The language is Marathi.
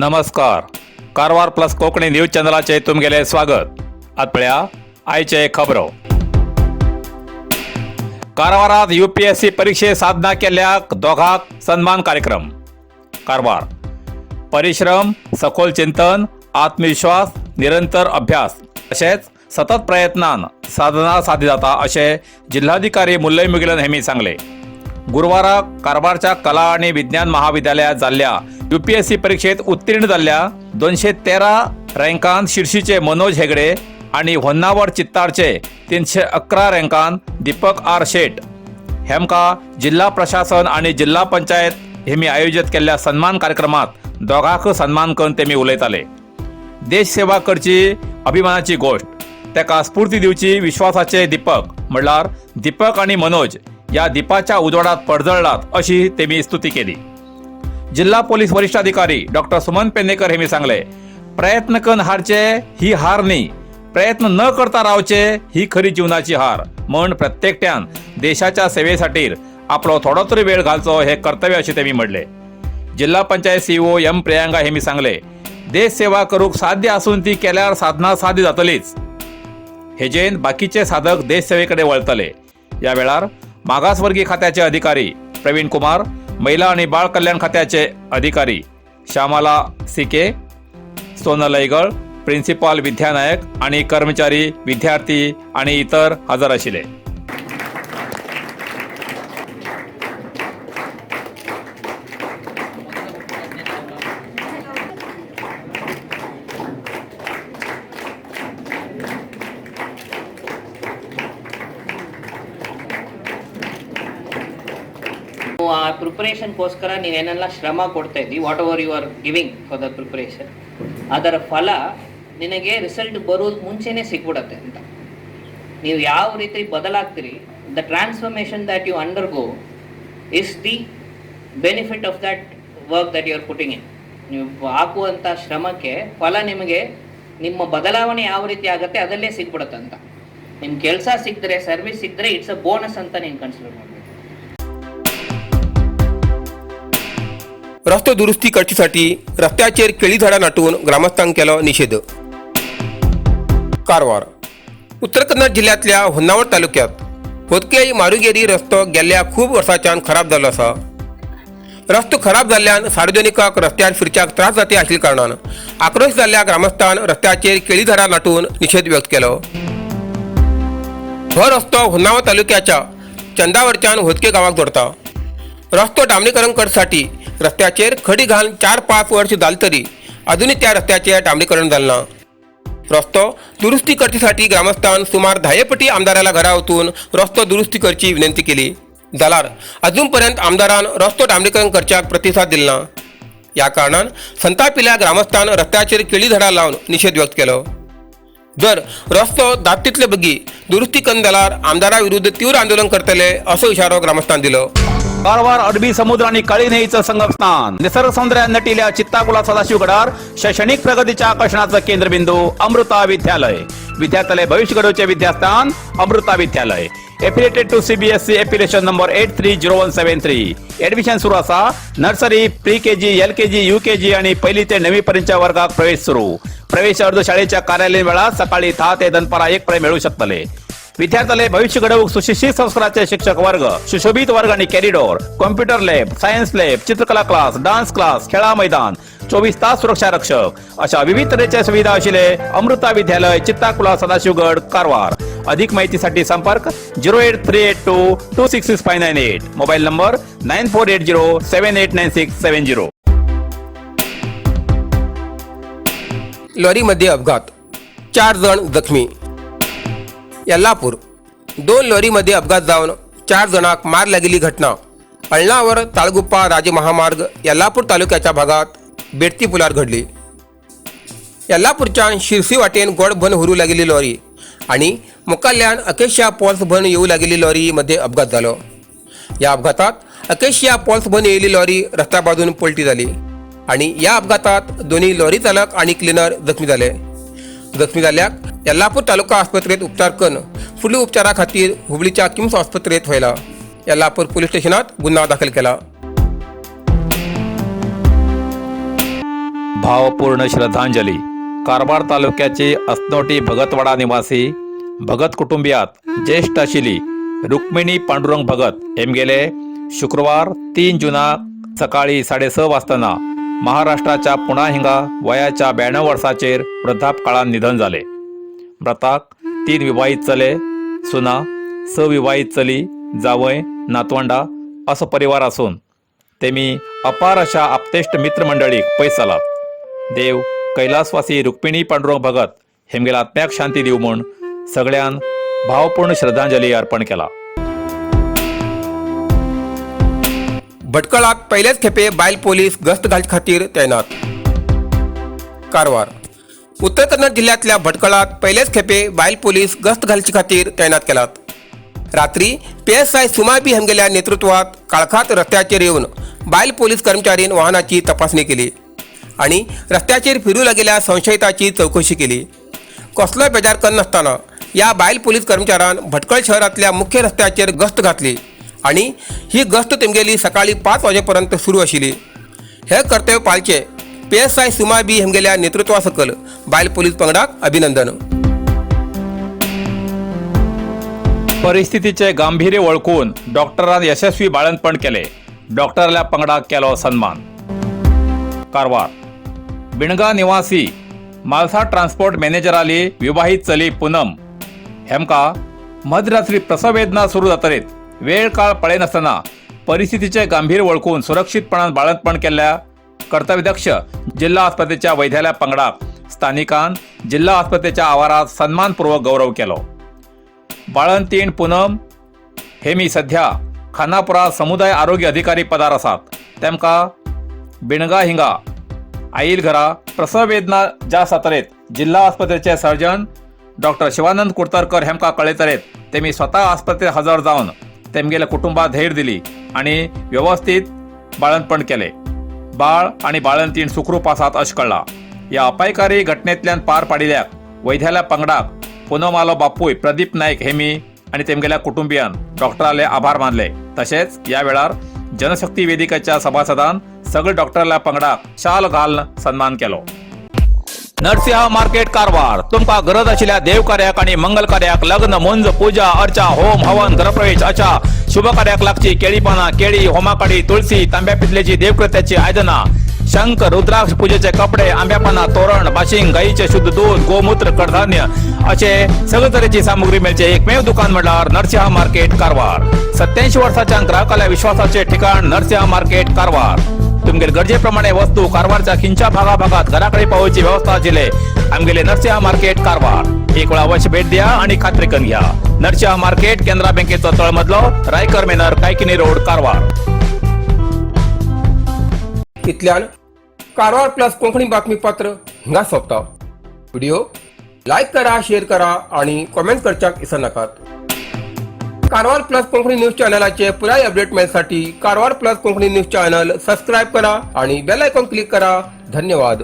नमस्कार. कारवार प्लस कोकणी न्यूज चॅनलाचे तुमगेले स्वागत. आतपळ्या आयचे खबरो. कारवारात UPSC परीक्षे साधना केल्याक दोघांक सन्मान कार्यक्रम. कारवार. परिश्रम, सखोल चिंतन, आत्मविश्वास, निरंतर अभ्यास तसेच सतत प्रयत्नान साधना साधी जाता असे जिल्हाधिकारी मुल्लय मुगिलन हेमी सांगले. गुरुवाराक कारवारच्या कला आणि विज्ञान महाविद्यालयात जाल्ल्या UPSC परीक्षेत उत्तीर्ण जाल्ल्या 213 रँकांत शिर्शीचे मनोज हेगडे आणि होन्नावर चित्तारचे 311 रँकांत दीपक R. शेट हेमका जिल्हा प्रशासन आणि जिल्हा पंचायत हेमी आयोजित केल्ल्या सन्मान कार्यक्रमात दोघांक सन्मान करून तेमी उलयताले. देश सेवा करची अभिमानाची गोष्ट, तेका स्फूर्ती दिवची विश्वासाचे दीपक म्हणल्यार दीपक आणि मनोज या दीपाच्या उजवाडात पडजळलात अशी तेमी स्तुती केली. जिल्हा पोलीस वरिष्ठाधिकारी डॉक्टर सुमन पेडणेकर हेमी सांगले, प्रयत्न करून हारचे ही हार न्ही, प्रयत्न न करता रावचे ही खरी जीवनाची हार. म्हण प्रत्येकट्यान देशाच्या सेवेसाठी आपलो थोडो तरी वेळ घालचो हे कर्तव्य असे तेमी म्हणले. जिल्हा पंचायत CEO M. प्रियांका हेमी सांगले, देश सेवा करूक साध्य असून ती केल्यार साधना साधी जातलीच. हेजेन बाकीचे साधक देश सेवेकडे वळतले. या वेळार मागासवर्गीय खात्याचे अधिकारी प्रवीण कुमार, महिला आणि बाळ कल्याण खात्याचे अधिकारी श्यामाला CK, सोनल ऐगळ, प्रिन्सिपाल विद्या नायक आणि कर्मचारी, विद्यार्थी आणि इतर हजर आशिले. ಆ ಪ್ರಿಪರೇಷನ್ಗೋಸ್ಕರ ನೀವೇನೆಲ್ಲ ಶ್ರಮ ಕೊಡ್ತಾ ಇದ್ದಿ, whatever you are giving for the preparation, ಅದರ ಫಲ ನಿನಗೆ ರಿಸಲ್ಟ್ ಬರೋದು ಮುಂಚೆನೇ ಸಿಕ್ಬಿಡತ್ತೆ ಅಂತ. ನೀವು ಯಾವ ರೀತಿ ಬದಲಾಗ್ತೀರಿ, the transformation that you undergo is the benefit of that work that you are putting in. ನೀವು ಹಾಕುವಂಥ ಶ್ರಮಕ್ಕೆ ಫಲ ನಿಮಗೆ ನಿಮ್ಮ ಬದಲಾವಣೆ ಯಾವ ರೀತಿ ಆಗುತ್ತೆ ಅದಲ್ಲೇ ಸಿಕ್ಬಿಡುತ್ತೆ ಅಂತ. ನಿಮ್ಮ ಕೆಲಸ ಸಿಕ್ಕಿದ್ರೆ, ಸರ್ವಿಸ್ ಸಿಕ್ಕಿದ್ರೆ ಇಟ್ಸ್ ಅ ಬೋನಸ್ ಅಂತ ನೀನು ಕನ್ಸಿಡರ್ ಮಾಡಬೇಕು. रस्तो दुरुस्ती करचीसाठी रस्त्याचेर केळी झाडां नाटून ग्रामस्थांक केलो निषेध. कारवार. उत्तर कन्नड जिल्ह्यातल्या होन्नावर तालुक्यात होतकेई मारुगेरी रस्तो गेल्ल्या खूप वर्सांच्यान खराब जाल्लो आसा. रस्तो खराब जाल्ल्यान सार्वजनिकांक रस्त्यार फिरच्याक त्रास जाता आशिल्ल्या कारणान आक्रोश जाल्ल्या ग्रामस्थान रस्त्याचेर केळी झाडां नाटून निषेध व्यक्त केलो. हो रस्तो होन्नावर तालुक्याच्या चंदावरच्यान होतके गांवाक जोडटा. रस्तो डांबरीकरण करसाठी रस्त्याचेर खडी घालून 4-5 वर्ष जाली तरी अजूनही त्या रस्त्याचे डांबरीकरण झाले ना. रस्तो दुरुस्ती करचीसाठी ग्रामस्थान सुमार 10 पटी आमदाराला घरा वचून रस्तो दुरुस्ती करची विनंती केली. जाल्यार अजूनपर्यंत आमदारान रस्तो डांबरीकरण करच्याक प्रतिसाद दिलो ना. या कारणान संतापिल्ल्या ग्रामस्थान रस्त्याचेर केळी झाडां लावन निषेध व्यक्त केलो. जर रस्तो जाता तितले बेगी दुरुस्ती करून जाल्यार आमदारा विरुद्ध तीव्र आंदोलन करतले असो इशारो ग्रामस्थान दिलो. कारवार अरबी समुद्र आणि काळी न्हंयेचं संगमस्थान, निसर्ग सौंदर्यात नटिल्या चित्ताकुला सदाशिवगडार शैक्षणिक प्रगतीच्या आकर्षणाचं केंद्रबिंदू अमृता विद्यालय. विद्यार्थ्यालय भविष्य घडवचे विद्यास्थान Amrita Vidyalaya. Affiliated to CBSE affiliation number 830173. Admission सुरू असा. Nursery, pre KG, LKG, UKG आणि 1ली ते 9वी पर्यंतच्या वर्गात प्रवेश सुरू. प्रवेश अर्ज शाळेच्या कार्यालयीन वेळा सकाळी 10 ते दनपारा 1 पर्यंत मिळू शकतले. विद्यार्थ्यालय भविष्य घडवूक सुशिक्षित संस्काराचे शिक्षक वर्ग, सुशोभित वर्ग आणि corridor, computer lab, science lab, चित्रकला क्लास, डान्स क्लास, खेळा मैदान, 24 तास सुरक्षा रक्षक अशा विविध तऱ्हेच्या सुविधा आशिल्ले अमृता विद्यालय, चित्ताकुला, सदाशिवगड, कारवार. अधिक माहितीसाठी संपर्क 08382266598. Mobile number 9480789670. लॉरीमध्ये अपघात, 4 जण जखमी. यल्लापूर. 2 लॉरीमध्ये अपघात जाऊन 4 जणांक मार लागलेली घटना अळणावर ताळगुप्पा राजमहामार्ग यल्लापूर तालुक्याच्या भागात बेडती पुलार घडली. यल्लापूरच्या शिरसी वाटेन गोड भन हुरू लागलेली लॉरी आणि मुखाल्ल्यान अकेशिया पॉल्स भन येऊ लागलेली लॉरी मध्ये अपघात झालो. या अपघातात अकेशिया पॉल्स भन येयली लॉरी रस्त्या बाजून पलटी झाली आणि या अपघातात दोन्ही लॉरी चालक आणि क्लिनर जखमी झाले. जखमी जाल्ल्याक यल्लापूर तालुका आस्पत्रेत उपचार करून फुडल्या उपचारा खातीर हुबळीच्या किम्स आस्पत्रेत व्हयला. यल्लापूर पोलीस स्टेशनात गुन्हा दाखल केला. भावपूर्ण श्रद्धांजली. कारवार तालुक्याचे अस्नोटी भगतवाडा निवासी भगत कुटुंबियात ज्येष्ठ आशिल्ली रुक्मिणी पांडुरंग भगत हेमगेले शुक्रवार 3 जुनाक सकाळी 6:30 वाजताना महाराष्ट्राच्या पुणा हिंगा वयाच्या 92 वर्साचेर वृद्धापकाळान निधन जाले. मृताक 3 विवाहित चले, सुना, 6 विवाहित चली, जावय, नातवंडा असो परिवार असून तेमी अपार अशा आपतेष्ट मित्रमंडळीक पयस जालात. देव कैलासवासी रुक्मिणी पांडुरंग भगत हेमगेल्या आत्म्याक शांती दिव म्हूण सगळ्यान भावपूर्ण श्रद्धांजली अर्पण केला. भटकळात पहिलेच खेपे बायल पोलीस गस्त घालचे खातीर तैनात. कारवार. उत्तर कन्नड जिल्ह्यातल्या भटकळात पहिलेच खेपे बायल पोलीस गस्त घालचे खातीर तैनात केलात. रात्री PSI सुमा बी हेमगेल्या नेतृत्वात काळखात रस्त्याचेर येवन बायल पोलीस कर्मचारीन वाहनाची तपासणी केली आणि रस्त्याचेर फिरू लागलेल्या संशयिताची चौकशी केली. कसलोय बेजार करनासतना या बायल पोलीस कर्मचाऱ्यान भटकळ शहरातल्या मुख्य रस्त्याचेर गस्त घातली आणि ही गस्त तेमगेली सकाळी 5 वाजेपर्यंत सुरू आशिल्ली. हे कर्तव्य पाळचे PSI सुमा बी हेमगेल्या नेतृत्वा सकल बायल पोलीस पंगडाक अभिनंदन. परिस्थितीचे गांभीर्य ओळखून डॉक्टरान यशस्वी बाळंतपण केले. डॉक्टरल्या पंगडाक केलो सन्मान. कारवार. बिणगा निवासी मालसा ट्रान्सपोर्ट मॅनेजराली विवाहित चली पूनम हेमका मध्यरात्री प्रसव वेदना सुरू जातरीत वेळ काळ पळयनासतना परिस्थितीचे गांभीर्य ओळखून सुरक्षितपणान बाळंतपण केल्ल्या कर्तव्यदक्ष जिल्हा आस्पत्रेच्या वैद्यालय पंगडाक स्थानिकान जिल्हा आस्पत्रेच्या आवारात सन्मानपूर्वक गौरव केलो. बाळंतीण पूनम हेमी सध्या खानापुरा समुदाय आरोग्य अधिकारी पदार आसात. तेमकां बिणगा हिंगा आईल घरा प्रसव वेदना जास्त जातरेत जिल्हा आस्पत्रेचे सर्जन डॉक्टर शिवानंद कुडतरकर हेमकां कळयतरेत तेमी स्वता आस्पत्रेत हजर जावन तेमगेल्या कुटुंबाक धैर्य दिली आणि व्यवस्थित बाळंतपण केले. बाळ आणि बाळंतीण सुखरूप आसात अशें कळ्ळां. या अपायकारी घटनेंतल्यान पार पाडिल्ल्याक वैद्यालय पंगडाक पूनमालो बापूय प्रदीप नायक हेमी आणि तेमगेल्या कुटुंबियान डॉक्टराले आभार मानले. तशेंच ह्या वेळार जनशक्ती वेदिकेच्या सभासदान सगळे डॉक्टरल्या पंगडाक शाल घालून सन्मान केलो. नरसिंह मार्केट कारवार. तुमकां गरज आशिल्ल्या देव कार्याक आणि मंगल कार्याक लग्न, मुंज, पूजा, अर्चा, होम, हवन, गृहप्रवेश अशा शुभ कार्याक लागची केळी पानां, केळी, होमाकडी, तुळशी, तांब्या पितलेची देवकृत्याची आयदनां, शंख, रुद्राक्ष पूजेचे कपडे, आंब्या पानां, तोरण, बाशिंग, गाईचे शुद्ध दूध, गोमूत्र, कडधान्य असे सगळे तरेची सामुग्री मेळचे एकमेव दुकान म्हणल्यार नरसिंह मार्केट कारवार. 87 वर्सांच्या ग्राहकाल्या विश्वासाचे ठिकाण नरसिंह मार्केट कारवार. तुमगेर गरजेप्रमाणे वस्तू कारवारच्या खिंच्या भागाभागात घराकडे पावोवची व्यवस्था आशिल्ले आमगेले नरसिंह मार्केट कारवार. एक वेळा अवश्य भेट द्या आणि खात्री करून घ्या. नरसिंह मार्केट केंद्रा बँकेचो तळमजलो, रायकर मेनर, कायकिनी रोड, कारवार. इतल्यान कारवार प्लस कोंकणी बातमीपत्र हिंगा सोंपता. व्हिडिओ लाईक करा, शेअर करा आणि कमेंट करच्याक विसरू नाकात. कारवार प्लस कोंकणी न्यूज चॅनलाचे पुराय अपडेट मिळण्यासाठी Karwar plus Konkani news channel subscribe करा आणि बेल आयकॉन क्लिक करा. धन्यवाद.